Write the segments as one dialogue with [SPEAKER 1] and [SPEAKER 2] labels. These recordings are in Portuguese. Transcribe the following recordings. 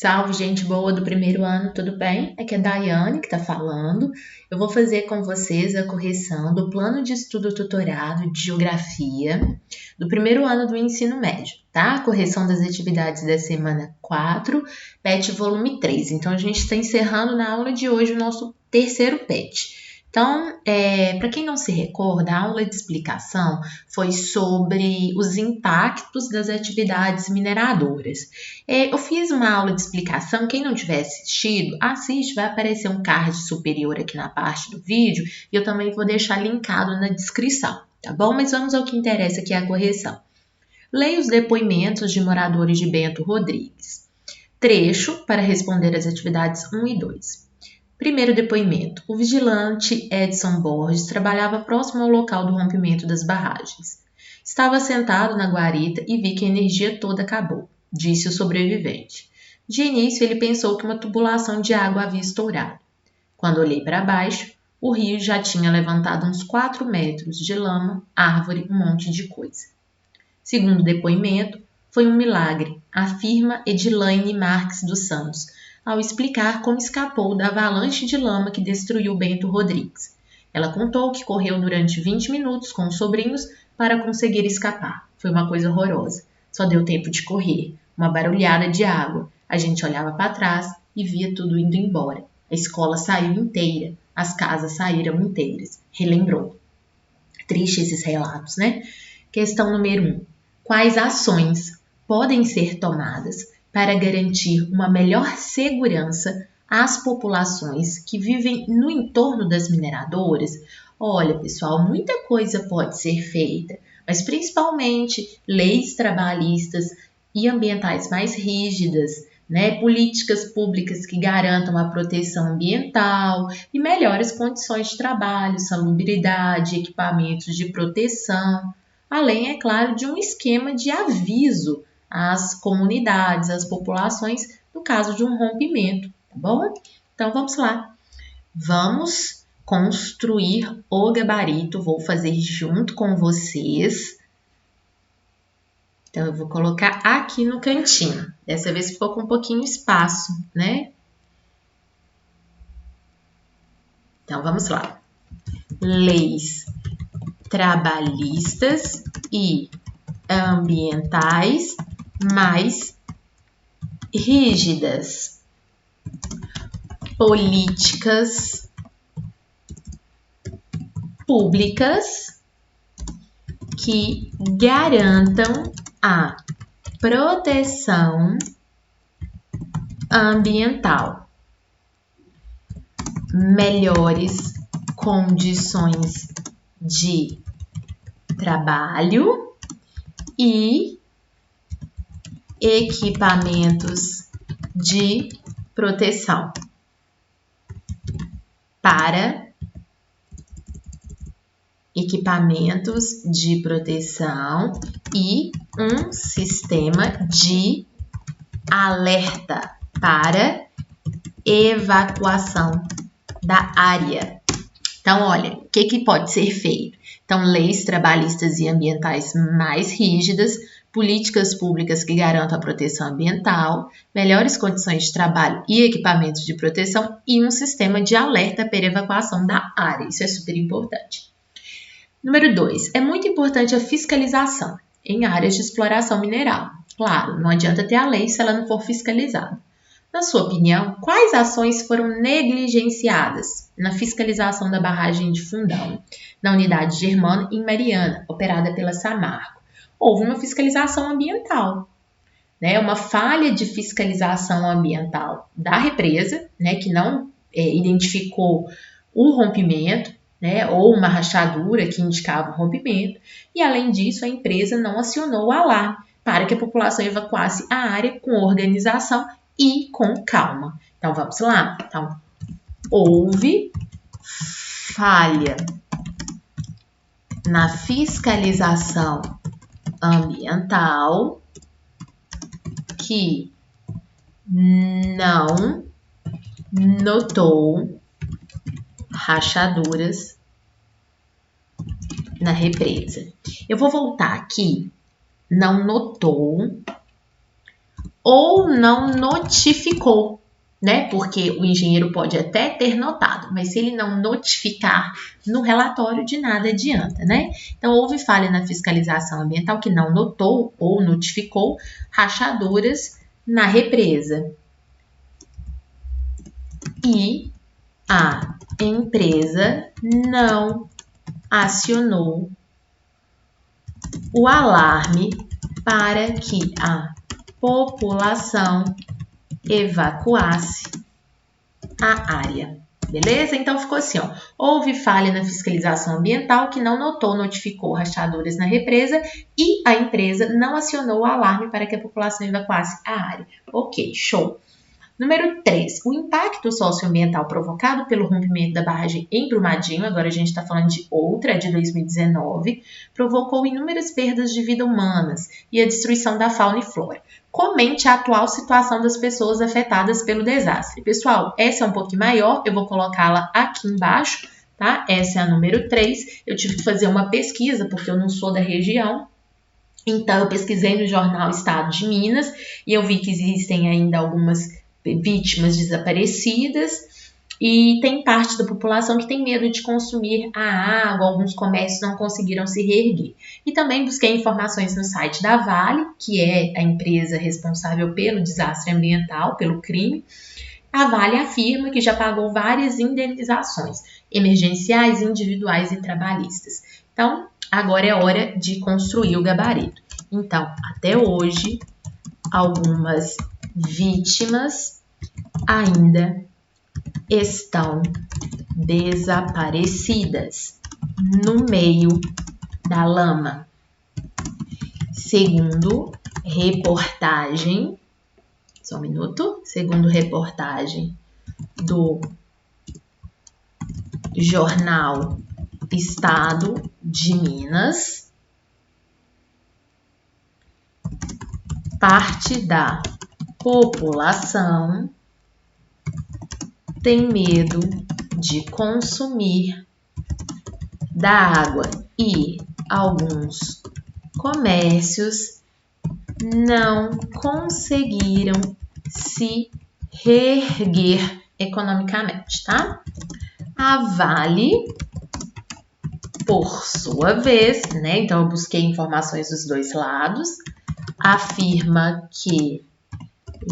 [SPEAKER 1] Salve, gente boa do primeiro ano, tudo bem? Aqui é a Daiane que está falando. Eu vou fazer com vocês a correção do plano de estudo tutorado de Geografia do primeiro ano do ensino médio, tá? A correção das atividades da semana 4, PET volume 3. Então, a gente está encerrando na aula de hoje o nosso terceiro PET. Então, para quem não se recorda, a aula de explicação foi sobre os impactos das atividades mineradoras. Eu fiz uma aula de explicação, quem não tiver assistido, assiste, vai aparecer um card superior aqui na parte do vídeo e eu também vou deixar linkado na descrição, tá bom? Mas vamos ao que interessa, que é a correção. Leia os depoimentos de moradores de Bento Rodrigues. Trecho para responder às atividades 1 e 2. Primeiro depoimento. O vigilante Edson Borges trabalhava próximo ao local do rompimento das barragens. Estava sentado na guarita e vi que a energia toda acabou, disse o sobrevivente. De início, ele pensou que uma tubulação de água havia estourado. Quando olhei para baixo, o rio já tinha levantado uns 4 metros de lama, árvore, um monte de coisa. Segundo depoimento, foi um milagre, afirma Edilaine Marques dos Santos, ao explicar como escapou da avalanche de lama que destruiu Bento Rodrigues. Ela contou que correu durante 20 minutos com os sobrinhos para conseguir escapar. Foi uma coisa horrorosa. Só deu tempo de correr. Uma barulhada de água. A gente olhava para trás e via tudo indo embora. A escola saiu inteira. As casas saíram inteiras. Relembrou. Triste esses relatos, né? Questão número 1. Quais ações podem ser tomadas para garantir uma melhor segurança às populações que vivem no entorno das mineradoras? Olha, pessoal, muita coisa pode ser feita, mas principalmente leis trabalhistas e ambientais mais rígidas, né? Políticas públicas que garantam a proteção ambiental e melhores condições de trabalho, salubridade, equipamentos de proteção, além, é claro, de um esquema de aviso às comunidades, às populações, no caso de um rompimento, tá bom? Então, vamos lá. Vamos construir o gabarito, vou fazer junto com vocês. Então, eu vou colocar aqui no cantinho. Dessa vez ficou com um pouquinho espaço, né? Então, vamos lá. Leis trabalhistas e ambientais mais rígidas. Políticas públicas que garantam a proteção ambiental. Melhores condições de trabalho e equipamentos de proteção para equipamentos de proteção e um sistema de alerta para evacuação da área. Então, olha, o que pode ser feito? Então, leis trabalhistas e ambientais mais rígidas, políticas públicas que garantam a proteção ambiental, melhores condições de trabalho e equipamentos de proteção e um sistema de alerta para evacuação da área. Isso é super importante. Número 2. É muito importante a fiscalização em áreas de exploração mineral. Claro, não adianta ter a lei se ela não for fiscalizada. Na sua opinião, quais ações foram negligenciadas na fiscalização da barragem de Fundão, na unidade Germano em Mariana, operada pela Samarco? Houve uma fiscalização ambiental, né? Uma falha de fiscalização ambiental da represa, né? Que não identificou o rompimento, né? Ou uma rachadura que indicava o rompimento, e além disso a empresa não acionou o alarme para que a população evacuasse a área com organização e com calma. Então, vamos lá. Então, houve falha na fiscalização ambiental que não notou rachaduras na represa. Eu vou voltar aqui. Não notou ou não notificou, né? Porque o engenheiro pode até ter notado, mas se ele não notificar no relatório, de nada adianta, né? Então, houve falha na fiscalização ambiental que não notou ou notificou rachaduras na represa. E a empresa não acionou o alarme para que a população evacuasse a área. Beleza? Então ficou assim, ó. Houve falha na fiscalização ambiental que não notou, notificou rachaduras na represa e a empresa não acionou o alarme para que a população evacuasse a área. Ok, show. Número 3, o impacto socioambiental provocado pelo rompimento da barragem em Brumadinho, agora a gente está falando de outra, de 2019, provocou inúmeras perdas de vida humanas e a destruição da fauna e flora. Comente a atual situação das pessoas afetadas pelo desastre. Pessoal, essa é um pouquinho maior, eu vou colocá-la aqui embaixo, tá? Essa é a número 3, eu tive que fazer uma pesquisa porque eu não sou da região. Então, eu pesquisei no jornal Estado de Minas e eu vi que existem ainda algumas vítimas desaparecidas e tem parte da população que tem medo de consumir a água, alguns comércios não conseguiram se reerguer. E também busquei informações no site da Vale, que é a empresa responsável pelo desastre ambiental, pelo crime. A Vale afirma que já pagou várias indenizações emergenciais, individuais e trabalhistas. Então, agora é hora de construir o gabarito. Então, até hoje, algumas vítimas ainda estão desaparecidas no meio da lama. Segundo reportagem, só um minuto, segundo reportagem do jornal Estado de Minas, parte da população tem medo de consumir da água e alguns comércios não conseguiram se reerguer economicamente, tá? A Vale, por sua vez, né? Então eu busquei informações dos dois lados, afirma que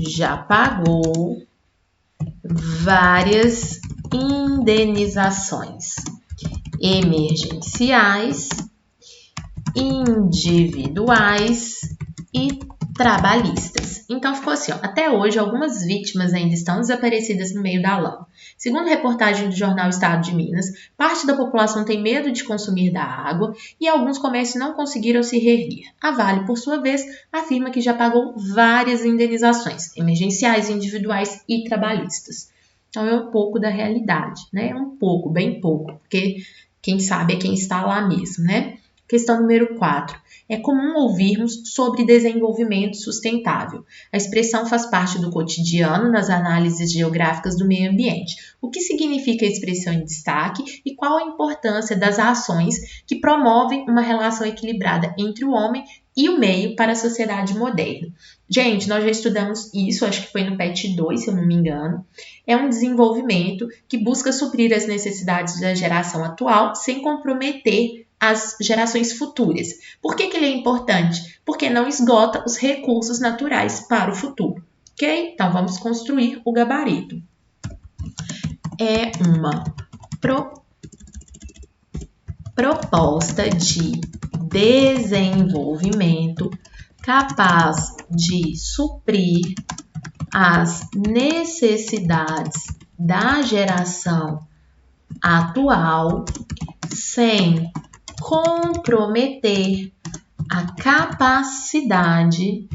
[SPEAKER 1] já pagou várias indenizações emergenciais, individuais e trabalhistas. Então ficou assim, ó, até hoje algumas vítimas ainda estão desaparecidas no meio da lama. Segundo reportagem do jornal Estado de Minas, parte da população tem medo de consumir da água e alguns comércios não conseguiram se reerguer. A Vale, por sua vez, afirma que já pagou várias indenizações emergenciais, individuais e trabalhistas. Então é um pouco da realidade, né? Um pouco, bem pouco, porque quem sabe é quem está lá mesmo, né? Questão número 4. É comum ouvirmos sobre desenvolvimento sustentável. A expressão faz parte do cotidiano nas análises geográficas do meio ambiente. O que significa a expressão em destaque e qual a importância das ações que promovem uma relação equilibrada entre o homem e o meio para a sociedade moderna? Gente, nós já estudamos isso, acho que foi no PET 2, se eu não me engano. É um desenvolvimento que busca suprir as necessidades da geração atual sem comprometer as gerações futuras. Por que ele é importante? Porque não esgota os recursos naturais para o futuro, ok? Então, vamos construir o gabarito. É uma proposta de desenvolvimento capaz de suprir as necessidades da geração atual sem comprometer a capacidade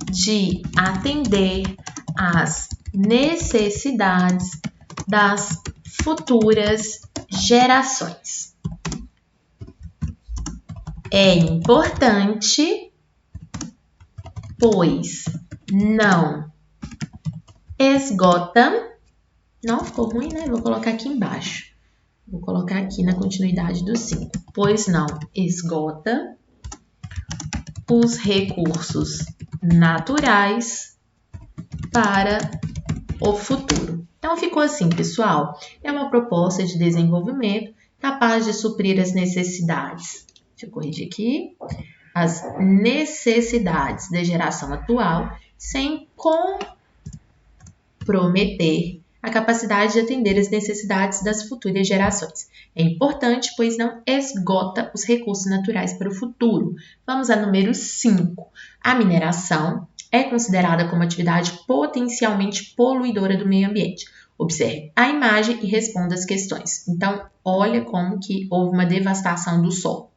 [SPEAKER 1] de atender às necessidades das futuras gerações. É importante, pois não esgota. Não, ficou ruim, né? Vou colocar aqui embaixo. Vou colocar aqui na continuidade do 5. Pois não esgota os recursos naturais para o futuro. Então, ficou assim, pessoal. É uma proposta de desenvolvimento capaz de suprir as necessidades. Deixa eu corrigir aqui. As necessidades da geração atual, sem comprometer a capacidade de atender as necessidades das futuras gerações. É importante, pois não esgota os recursos naturais para o futuro. Vamos a número 5. A mineração é considerada como atividade potencialmente poluidora do meio ambiente. Observe a imagem e responda as questões. Então, olha como que houve uma devastação do solo.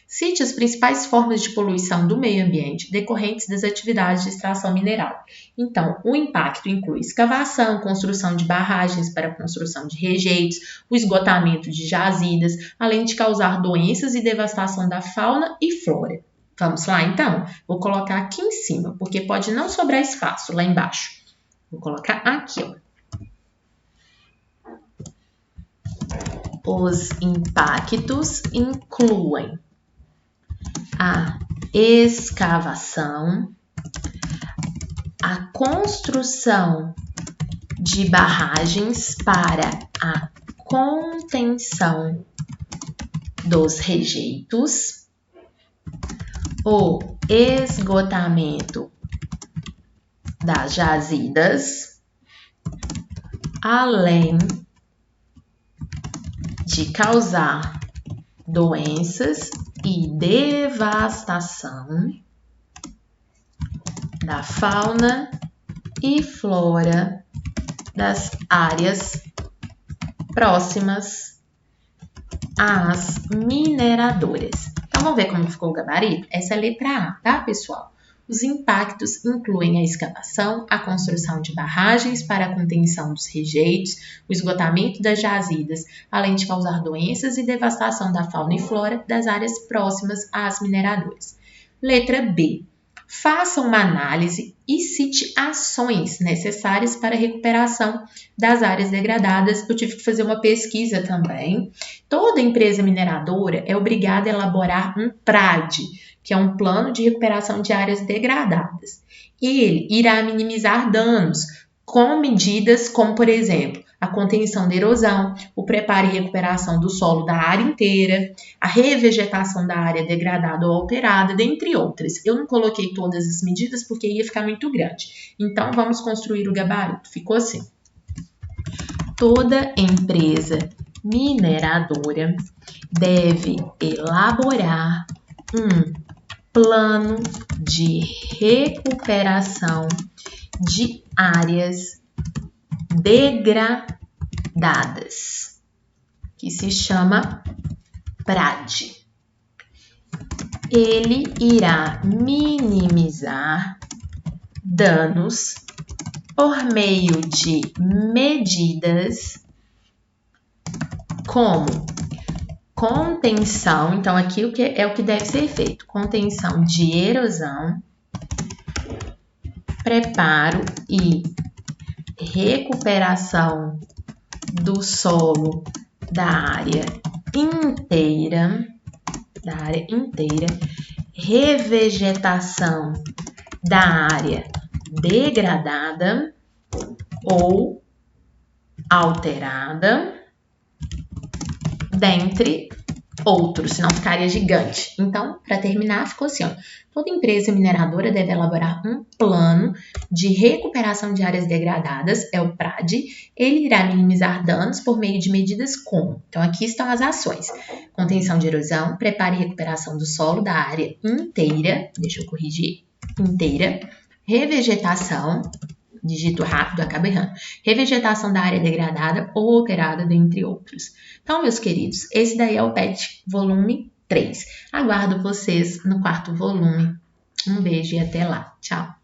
[SPEAKER 1] Cite as principais formas de poluição do meio ambiente decorrentes das atividades de extração mineral. Então, o impacto inclui escavação, construção de barragens para a construção de rejeitos, o esgotamento de jazidas, além de causar doenças e devastação da fauna e flora. Vamos lá, então? Vou colocar aqui em cima, porque pode não sobrar espaço lá embaixo. Vou colocar aqui, ó. Os impactos incluem a escavação, a construção de barragens para a contenção dos rejeitos, o esgotamento das jazidas, além de causar doenças e devastação da fauna e flora das áreas próximas às mineradoras. Então, vamos ver como ficou o gabarito? Essa é a letra A, tá, pessoal? Os impactos incluem a escavação, a construção de barragens para a contenção dos rejeitos, o esgotamento das jazidas, além de causar doenças e devastação da fauna e flora das áreas próximas às mineradoras. Letra B. Faça uma análise e cite ações necessárias para a recuperação das áreas degradadas. Eu tive que fazer uma pesquisa também. Toda empresa mineradora é obrigada a elaborar um PRAD, que é um plano de recuperação de áreas degradadas. Ele irá minimizar danos com medidas como, por exemplo, a contenção da erosão, o preparo e recuperação do solo da área inteira, a revegetação da área degradada ou alterada, dentre outras. Eu não coloquei todas as medidas porque ia ficar muito grande. Então, vamos construir o gabarito. Ficou assim. Toda empresa mineradora deve elaborar um plano de recuperação de áreas degradadas, que se chama PRAD. Ele irá minimizar danos por meio de medidas como contenção, então aqui o que deve ser feito, contenção de erosão, preparo e recuperação do solo da área inteira, revegetação da área degradada ou alterada, dentre outros, senão ficaria gigante. Então, para terminar, ficou assim, ó. Toda empresa mineradora deve elaborar um plano de recuperação de áreas degradadas, é o PRAD. Ele irá minimizar danos por meio de medidas como. Então, aqui estão as ações. Contenção de erosão, preparo e recuperação do solo da área inteira, deixa eu corrigir, inteira, revegetação, digito rápido, acaba errando, revegetação da área degradada ou alterada, dentre outros. Então, meus queridos, esse daí é o PET volume 3. Aguardo vocês no 4º volume. Um beijo e até lá. Tchau!